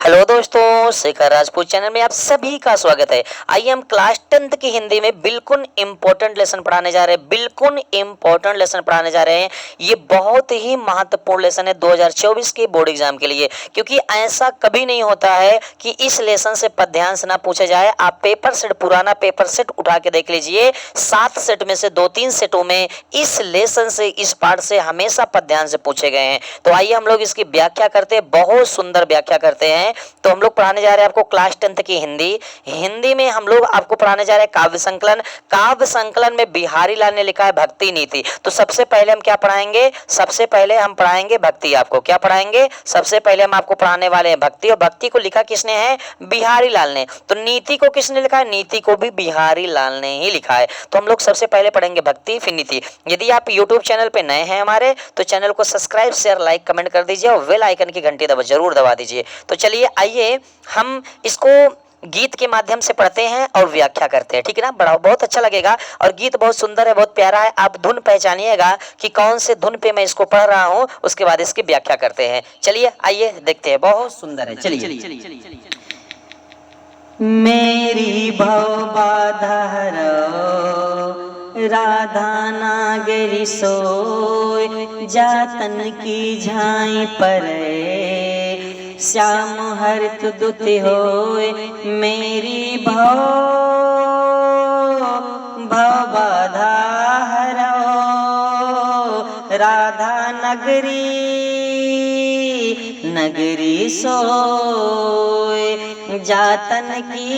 Hello दोस्तों, Shekhar Rajput channel में आप सभी का स्वागत है। आइए हम क्लास 10th की हिंदी में बिल्कुल इम्पोर्टेंट लेसन पढ़ाने जा रहे हैं। बिल्कुल इम्पोर्टेंट लेसन पढ़ाने जा रहे हैं। ये बहुत ही महत्वपूर्ण लेसन है 2024 के बोर्ड एग्जाम के लिए, क्योंकि ऐसा कभी नहीं होता है कि इस लेसन से पद्यांश ना पूछा जाए। आप पेपर सेट, पुराना पेपर सेट उठा के देख लीजिए, 7 सेट में से 2-3 सेटों में इस लेसन से, इस पार्ट से हमेशा पद्यांश पूछे गए हैं। तो आइए हम लोग इसकी व्याख्या करते हैं, बहुत सुंदर व्याख्या करते हैं। तो हम लोग पढ़ाने जा रहे हैं आपको क्लास 10th की हिंदी में हम लोग आपको पढ़ाने जा रहे हैं काव्य संकलन। काव्य संकलन में बिहारी लाल ने लिखा है भक्ति नीति। तो सबसे पहले हम क्या पढ़ाएंगे? सबसे पहले हम पढ़ाएंगे भक्ति। आपको क्या पढ़ाएंगे? सबसे पहले हम आपको पढ़ाने वाले हैं भक्ति, और भक्ति को लिखा किसने है? बिहारी लाल ने। तो नीति को किसने लिखा है? नीति को भी बिहारी लाल ने ही लिखा है। तो हम लोग सबसे पहले पढ़ेंगे भक्ति, फिर नीति। यदि आप यूट्यूब चैनल पे नए हैं हमारे, तो चैनल को सब्सक्राइब, शेयर, लाइक, कमेंट कर दीजिए और बेल आइकन की घंटी जरूर दबा दीजिए। तो चलिए आइए हम इसको गीत के माध्यम से पढ़ते हैं और व्याख्या करते हैं, ठीक है ना? बड़ा बहुत अच्छा लगेगा और गीत बहुत सुंदर है, बहुत प्यारा है। आप धुन पहचानिएगा कि कौन से धुन पे मैं इसको पढ़ रहा हूँ, उसके बाद इसकी व्याख्या करते हैं। चलिए आइए देखते हैं, बहुत सुंदर है। चलिए। मेरी भव बाधा हरो राधा नागरी सोय, जातन की झाई परे श्याम हरित दुति होय। मेरी भव बाधा हरो राधा नगरी सोय, जातन की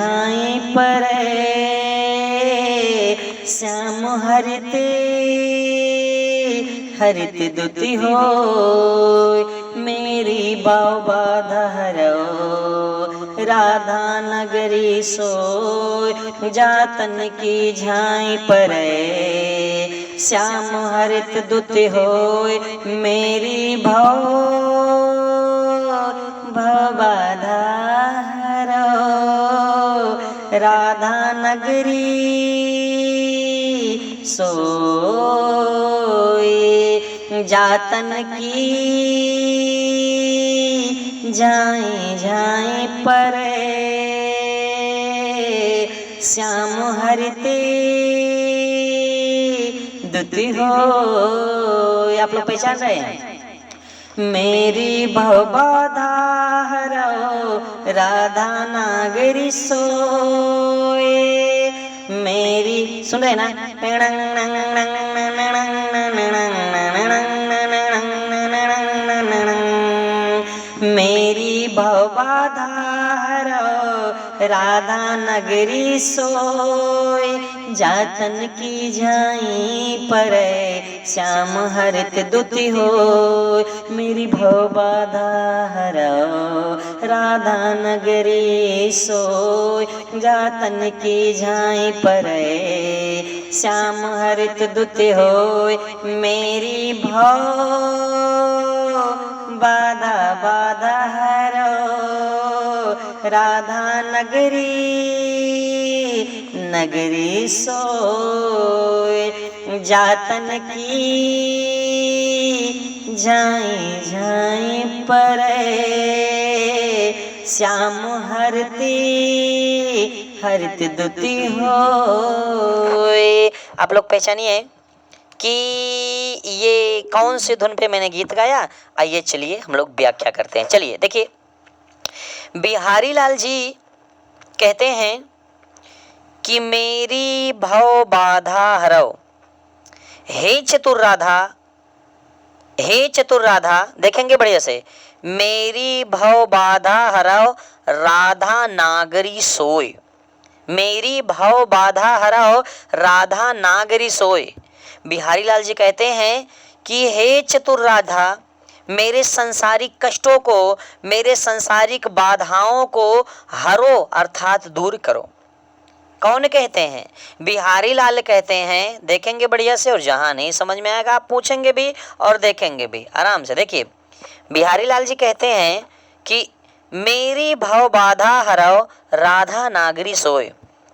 झाई परे श्याम हरित दुति होय। मेरी बाबा धरो राधा नगरी सोय, जातन की झाई परे श्याम हरित दुति होय। मेरी भवबाधा हरो राधा नगरी सोय, जातन की झाई परे श्याम हरित दुति होय। आप लोग पहचान रहे हैं? मेरी भवबाधा हरो राधा नागरी सोय। मेरी सुन रहे ना? मेरी भवबाधा हरो राधा नगरी सोय, जातन की झाई परे श्याम हरित दुति होय। मेरी भवबाधा हरो राधा नगरी सोय, जातन की झाई परे श्याम हरित दुति होय। मेरी बाधा हरो राधा नगरी सोय, जातन की झाई परे श्याम हरित दुति होय। आप लोग पहचानिए कि ये कौन से धुन पे मैंने गीत गाया। आइए चलिए हम लोग व्याख्या करते हैं। चलिए देखिए, बिहारी लाल जी कहते हैं कि मेरी भव बाधा हरो, हे चतुर राधा, देखेंगे बढ़िया से, मेरी भव बाधा हरो राधा नागरी सोय। मेरी भव बाधा हरो राधा नागरी सोय। बिहारी लाल जी कहते हैं कि हे चतुर राधा, मेरे सांसारिक कष्टों को, मेरे सांसारिक बाधाओं को हरो अर्थात दूर करो। कौन कहते हैं? बिहारी लाल कहते हैं। देखेंगे बढ़िया से, और जहां नहीं समझ में आएगा आप पूछेंगे भी और देखेंगे भी आराम से। देखिए, बिहारी लाल जी कहते हैं कि मेरी भव बाधा हरो राधा नागरी सोय।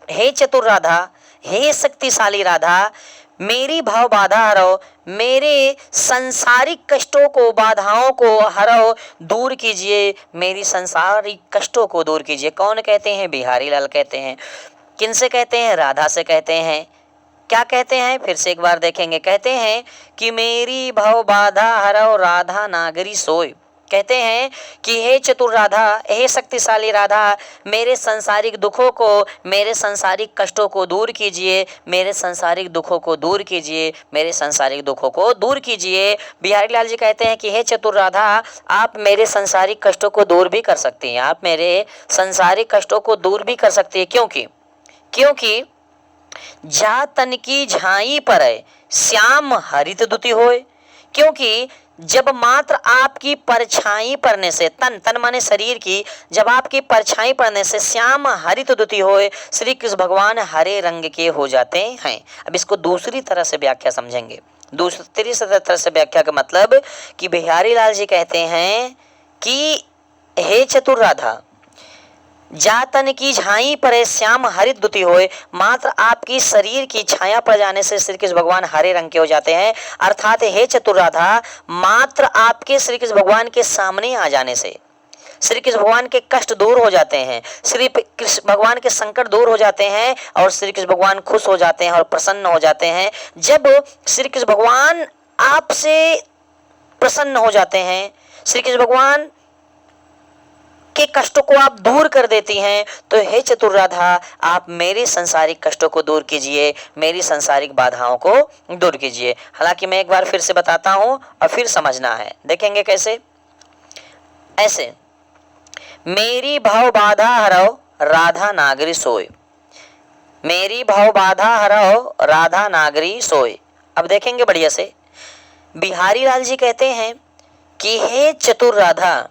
हे चतुर राधा, हे शक्तिशाली राधा, मेरी भाव बाधा हरो, मेरे सांसारिक कष्टों को, बाधाओं को हरो, दूर कीजिए, मेरी सांसारिक कष्टों को दूर कीजिए। कौन कहते हैं? बिहारी लाल कहते हैं। किन से कहते हैं? राधा से कहते हैं। क्या कहते हैं? फिर से एक बार देखेंगे। कहते हैं कि मेरी भव बाधा हरो, राधा नागरी सोय। कहते हैं कि हे चतुर राधा, हे शक्तिशाली राधा, मेरे सांसारिक दुखों को, मेरे सांसारिक कष्टों को दूर कीजिए, मेरे सांसारिक दुखों को दूर कीजिए, मेरे सांसारिक दुखों को दूर कीजिए। बिहारी लाल जी कहते हैं कि हे चतुर राधा, आप मेरे सांसारिक कष्टों को दूर भी कर सकती हैं, आप मेरे सांसारिक कष्टों को दूर भी कर सकती है। क्योंकि जा तन की झाई पर श्याम हरित दुति होए। क्योंकि जब मात्र आपकी परछाई पड़ने से, तन माने शरीर की, जब आपकी परछाई पड़ने से श्याम हरित दुति होए, श्री कृष्ण भगवान हरे रंग के हो जाते हैं। अब इसको दूसरी तरह से व्याख्या समझेंगे। दूसरी तरह से व्याख्या का मतलब कि बिहारी लाल जी कहते हैं कि हे चतुर राधा, जातन की झाई पर श्याम हरित दुति होए, मात्र आपकी शरीर की छाया पर जाने से श्री कृष्ण भगवान हरे रंग के हो जाते हैं। अर्थात हे चतुर राधा, मात्र आपके श्री कृष्ण भगवान के सामने आ जाने से श्री कृष्ण भगवान के कष्ट दूर हो जाते हैं, श्री कृष्ण भगवान के संकट दूर हो जाते हैं और श्री कृष्ण भगवान खुश हो जाते हैं और प्रसन्न हो जाते हैं। जब श्री कृष्ण भगवान आपसे प्रसन्न हो जाते हैं, श्री कृष्ण भगवान के कष्टों को आप दूर कर देती हैं, तो हे चतुर राधा, आप मेरे सांसारिक कष्टों को दूर कीजिए, मेरी सांसारिक बाधाओं को दूर कीजिए। हालांकि मैं एक बार फिर से बताता हूं और फिर समझना है। देखेंगे कैसे। ऐसे, मेरी भव बाधा हरो, राधा नागरी सोए। मेरी भव बाधा हरो, राधा नागरी सोए। अब देखेंगे बढ़िया से। बिहारी लाल जी कहते हैं कि हे चतुर राधा,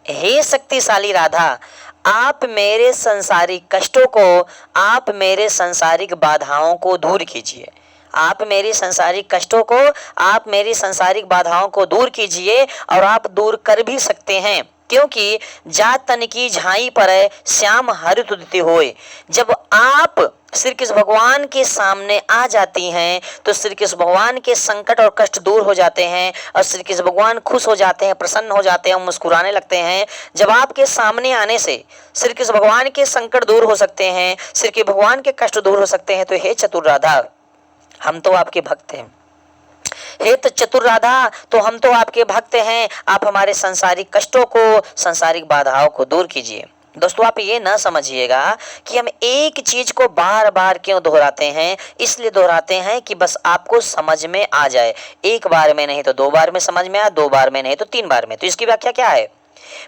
हे शक्तिशाली राधा, आप मेरे सांसारिक कष्टों को, आप मेरे सांसारिक बाधाओं को दूर कीजिए। आप मेरी सांसारिक कष्टों को, आप मेरी सांसारिक बाधाओं को दूर कीजिए और आप दूर कर भी सकते हैं। क्योंकि जात तन की झाई पर श्याम हरित उदित होए। जब आप श्री कृष्ण भगवान के सामने आ जाती हैं तो श्री कृष्ण भगवान के संकट और कष्ट दूर हो जाते हैं और श्री कृष्ण भगवान खुश हो जाते हैं, प्रसन्न हो जाते हैं, मुस्कुराने लगते हैं। जब आपके सामने आने से श्री कृष्ण भगवान के संकट दूर हो सकते हैं, श्री कृष्ण भगवान के कष्ट दूर हो सकते हैं। तो हे चतुर राधा, हम तो आपके भक्त हैं। हे तो चतुर राधा, तो हम तो आपके भक्त हैं, आप हमारे सांसारिक कष्टों को, सांसारिक बाधाओं को दूर कीजिए। दोस्तों, आप ये ना समझिएगा कि हम एक चीज को बार बार क्यों दोहराते हैं। इसलिए दोहराते हैं कि बस आपको समझ में आ जाए। एक बार में नहीं तो 2 बार में समझ में आए, 2 बार में नहीं तो 3 बार में। तो इसकी व्याख्या क्या है?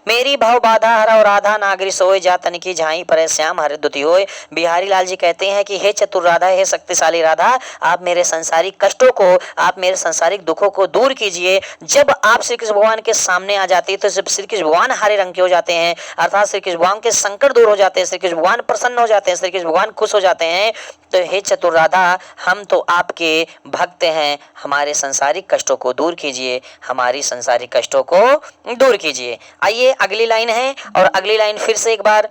मेरी भव बाधा हरो, राधा नागरी सोए, जा तन की झाई पर श्याम हरित दुति होए। बिहारी लाल जी कहते हैं कि हे चतुर राधा, हे शक्तिशाली राधा, आप मेरे सांसारिक कष्टों को, आप मेरे सांसारिक दुखों को दूर कीजिए। जब आप श्री कृष्ण भगवान के सामने आ जाती है तो जब श्री कृष्ण भगवान हरे रंग के हो जाते हैं, अर्थात श्री कृष्ण भगवान के संकट दूर हो जाते हैं, श्री कृष्ण भगवान प्रसन्न हो जाते हैं, श्री कृष्ण भगवान खुश हो जाते हैं। तो हे चतुर राधा, हम तो आपके भक्त हैं, हमारे सांसारिक कष्टों को दूर कीजिए, हमारी सांसारिक कष्टों को दूर कीजिए। आइए अगली लाइन है, और अगली लाइन फिर से एक बार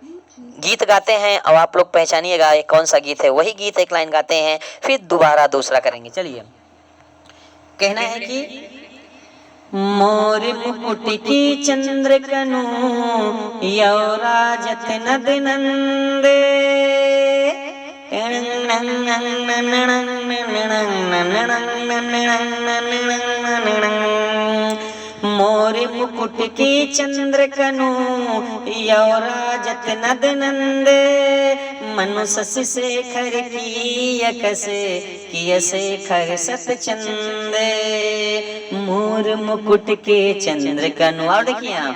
गीत गाते हैं और आप लोग पहचानिएगा ये कौन सा गीत है। वही गीत एक लाइन गाते हैं, फिर दोबारा दूसरा करेंगे। चलिए, कहना है कि मोर मुकुट की चंद्र कनु, यौराजत नद नंदे। मोर मुकुट की चंद्र कनु, यौराजत नद नंदे। मनुष्य शेखर की यकसे, कियसे खर सत चंदे। मोर मुकुट के चंद्र कनु। और देखिए आप,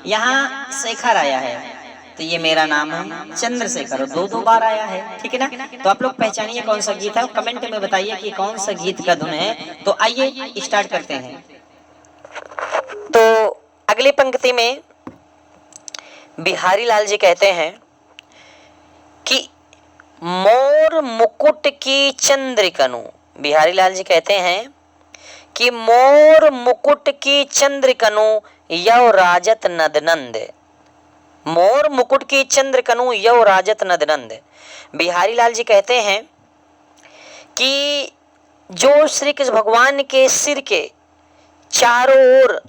यहाँ शेखर आया है तो ये मेरा नाम है चंद्रशेखर, 2 बार आया है, ठीक है ना। तो आप लोग पहचानिए कौन सा गीत है, कमेंट में बताइए कि कौन सा गीत का धुन है। तो आइए स्टार्ट करते हैं। तो अगली पंक्ति में बिहारी लाल जी कहते हैं कि मोर मुकुट की चंद्रिकनु। बिहारी लाल जी कहते हैं कि मोर मुकुट की चंद्रिकनु, यौ राजत नदनंद। मोर मुकुट की चंद्रकनु, यौ राजत नदनंद। बिहारी लाल जी कहते हैं कि जो श्री कृष्ण भगवान के सिर के चारों ओर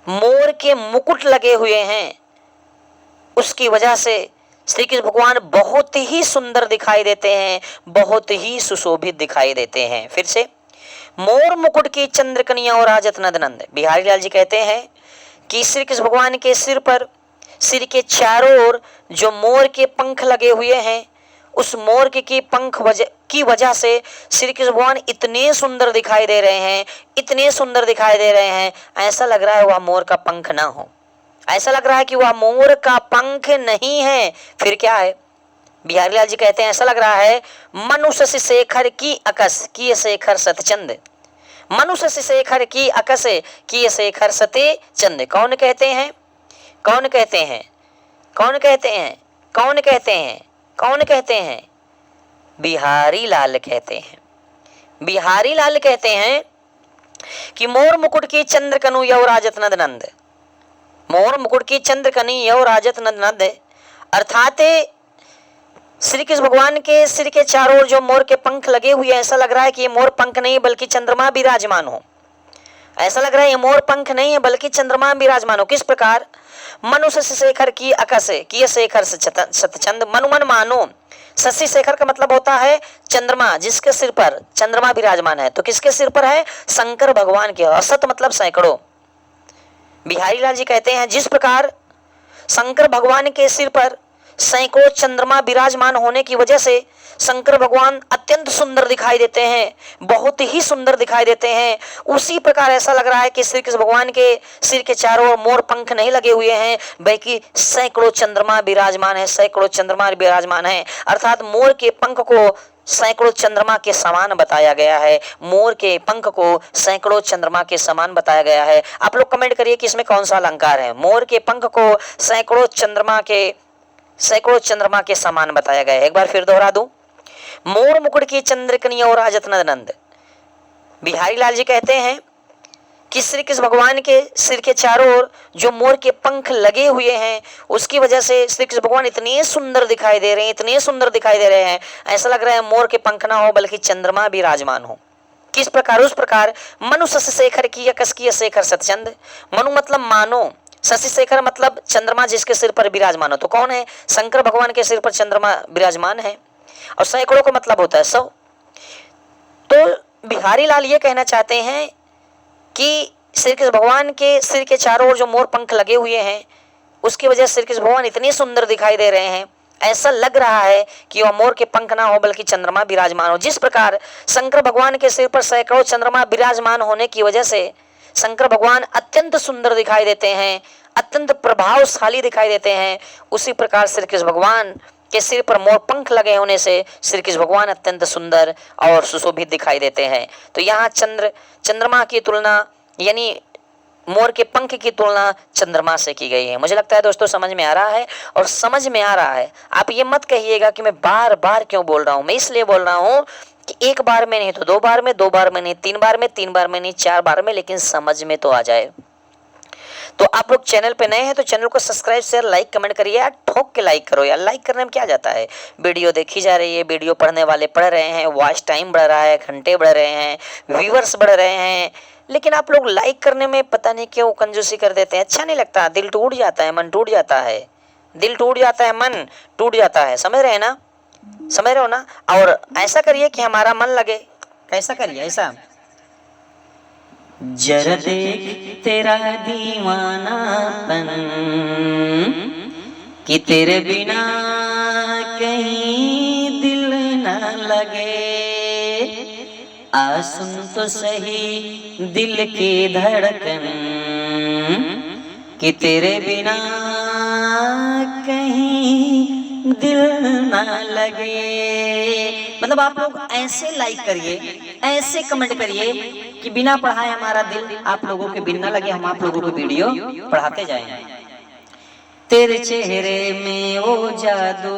मोर के मुकुट लगे हुए हैं, उसकी वजह से श्री कृष्ण भगवान बहुत ही सुंदर दिखाई देते हैं, बहुत ही सुशोभित दिखाई देते हैं। फिर से, मोर मुकुट की चंद्रकन्या और राजत नंद। बिहारी लाल जी कहते हैं कि श्री कृष्ण भगवान के सिर पर, सिर के चारों ओर जो मोर के पंख लगे हुए हैं, उस मोर के पंख की वजह से श्री कृष्ण भगवान इतने सुंदर दिखाई दे रहे हैं, इतने सुंदर दिखाई दे रहे हैं, ऐसा लग रहा है वह मोर का पंख ना हो, ऐसा लग रहा है कि वह मोर का पंख नहीं है, फिर क्या है? बिहारी लाल जी कहते हैं ऐसा लग रहा है मनुष्य शेखर की अकस की शेखर सतचंद, मनुष्य शेखर की अकस की शेखर सते चंद। कौन कहते हैं? कौन कहते हैं? कौन कहते हैं? कौन कहते हैं? कौन कहते हैं? बिहारी लाल कहते हैं। बिहारी लाल कहते हैं कि मोर मुकुट की चंद्रकनु यौ राजत नंद, मोर मुकुट की चंद्रकनी यौ राजत नंद, अर्थात श्री कृष्ण भगवान के सिर के चारों ओर जो मोर के पंख लगे हुए हैं, ऐसा लग रहा है कि ये मोर पंख नहीं बल्कि चंद्रमा विराजमान हो, ऐसा लग रहा है ये मोर पंख नहीं है बल्कि चंद्रमा विराजमान हो। किस प्रकार? मनुष्य शेखर की अकस की शेखर सतचंद, मनु मन मानो। शशि शेखर का मतलब होता है चंद्रमा, जिसके सिर पर चंद्रमा विराजमान है। तो किसके सिर पर है? शंकर भगवान के। असत मतलब सैकड़ों। बिहारी लाल जी कहते हैं जिस प्रकार शंकर भगवान के सिर पर सैकड़ों चंद्रमा विराजमान होने की वजह से शंकर भगवान अत्यंत सुंदर दिखाई देते हैं, बहुत ही सुंदर दिखाई देते हैं, उसी प्रकार ऐसा लग रहा है कि श्री कृष्ण भगवान के सिर के चारों ओर मोर पंख नहीं लगे हुए हैं बल्कि सैकड़ों चंद्रमा विराजमान है, सैकड़ों चंद्रमा विराजमान है। अर्थात मोर के पंख को सैकड़ों चंद्रमा के समान बताया गया है, मोर के पंख को सैकड़ों चंद्रमा के समान बताया गया है। आप लोग कमेंट करिए कि इसमें कौन सा अलंकार है। मोर के पंख को सैकड़ों चंद्रमा के समान बताया गया है। एक बार फिर दोहरा दूं, मोर मुकुट की चंद्रकन्या और राजत नंद। बिहारी लाल जी कहते हैं कि श्री कृष्ण भगवान के सिर के चारों ओर जो मोर के पंख लगे हुए हैं, उसकी वजह से श्री कृष्ण भगवान इतने सुंदर दिखाई दे रहे हैं, इतने सुंदर दिखाई दे रहे हैं, ऐसा लग रहा है मोर के पंख ना हो बल्कि चंद्रमा विराजमान हो। किस प्रकार? उस प्रकार मनुष्य शेखर की यकस की शेखर सतचंद। मनु मतलब मानो, शशि शेखर मतलब चंद्रमा जिसके सिर पर विराजमान हो। तो कौन है? शंकर भगवान के सिर पर चंद्रमा विराजमान है। और सैकड़ों का मतलब होता है 100। तो बिहारी लाल ये कहना चाहते हैं कि श्री कृष्ण भगवान के सिर के चारों ओर जो मोर पंख लगे हुए हैं, उसकी वजह से श्री कृष्ण भगवान इतने सुंदर दिखाई दे रहे हैं, ऐसा लग रहा है कि वह मोर के पंख ना हो बल्कि चंद्रमा विराजमान हो। जिस प्रकार शंकर भगवान के सिर पर सैकड़ों चंद्रमा विराजमान होने की वजह से शंकर भगवान अत्यंत सुंदर दिखाई देते हैं, अत्यंत प्रभावशाली दिखाई देते हैं, उसी प्रकार श्री कृष्ण भगवान के सिर पर मोर पंख लगे होने से श्री कृष्ण भगवान अत्यंत सुंदर और सुशोभित दिखाई देते हैं। तो यहाँ चंद्रमा की तुलना यानी मोर के पंख की तुलना चंद्रमा से की गई है। मुझे लगता है दोस्तों समझ में आ रहा है, और समझ में आ रहा है। आप ये मत कहिएगा कि मैं बार बार क्यों बोल रहा हूँ। मैं इसलिए बोल रहा हूँ कि एक बार में नहीं तो 2 बार में, 2 बार में नहीं 3 बार में, 3 बार में नहीं 4 बार में, लेकिन समझ में तो आ जाए। तो आप लोग चैनल पे नए हैं तो चैनल को सब्सक्राइब शेयर लाइक कमेंट करिए यार, ठोक के लाइक करो यार। लाइक करने में क्या जाता है? वीडियो देखी जा रही है, वीडियो पढ़ने वाले पढ़ रहे हैं, वॉच टाइम बढ़ रहा है, घंटे बढ़ रहे हैं, व्यूअर्स बढ़ रहे हैं, लेकिन आप लोग लाइक करने में पता नहीं क्यों कंजूसी कर देते हैं। अच्छा नहीं लगता, दिल टूट जाता है, मन टूट जाता है, दिल टूट जाता है, मन टूट जाता है। समझ रहे हैं ना? समझ रहे हो ना? और ऐसा करिए कि हमारा मन लगे। कैसा करिए? ऐसा, जरा देख तेरा दीवानापन कि तेरे बिना कहीं दिल न लगे, आ सुन तो सही दिल की धड़कन कि तेरे बिना कहीं दिल न लगे। मतलब आप लोग ऐसे लाइक करिए, ऐसे कमेंट करिए कि बिना पढ़ाए हमारा दिल आप लोगों के बिना लगे, हम आप लोगों को वीडियो पढ़ाते जाएं। तेरे चेहरे में वो जादू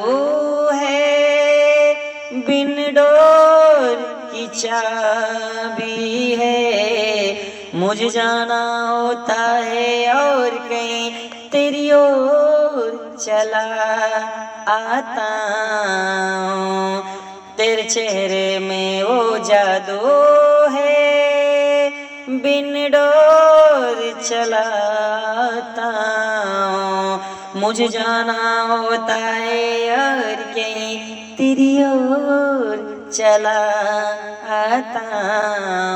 है, बिन डोर की चाबी है, मुझे जाना होता है और कहीं तेरी ओर चला आता हूं। तेरे चेहरे में वो जादू है, बिन डोर चलाता हूँ। मुझे जाना होता है और कहीं तेरी ओर चला आता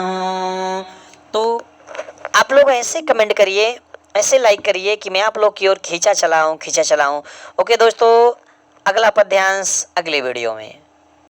हूँ। तो आप लोग ऐसे कमेंट करिए, ऐसे लाइक करिए कि मैं आप लोग की ओर खींचा चला हूँ। ओके दोस्तों, अगला पद्यांश अगले वीडियो में।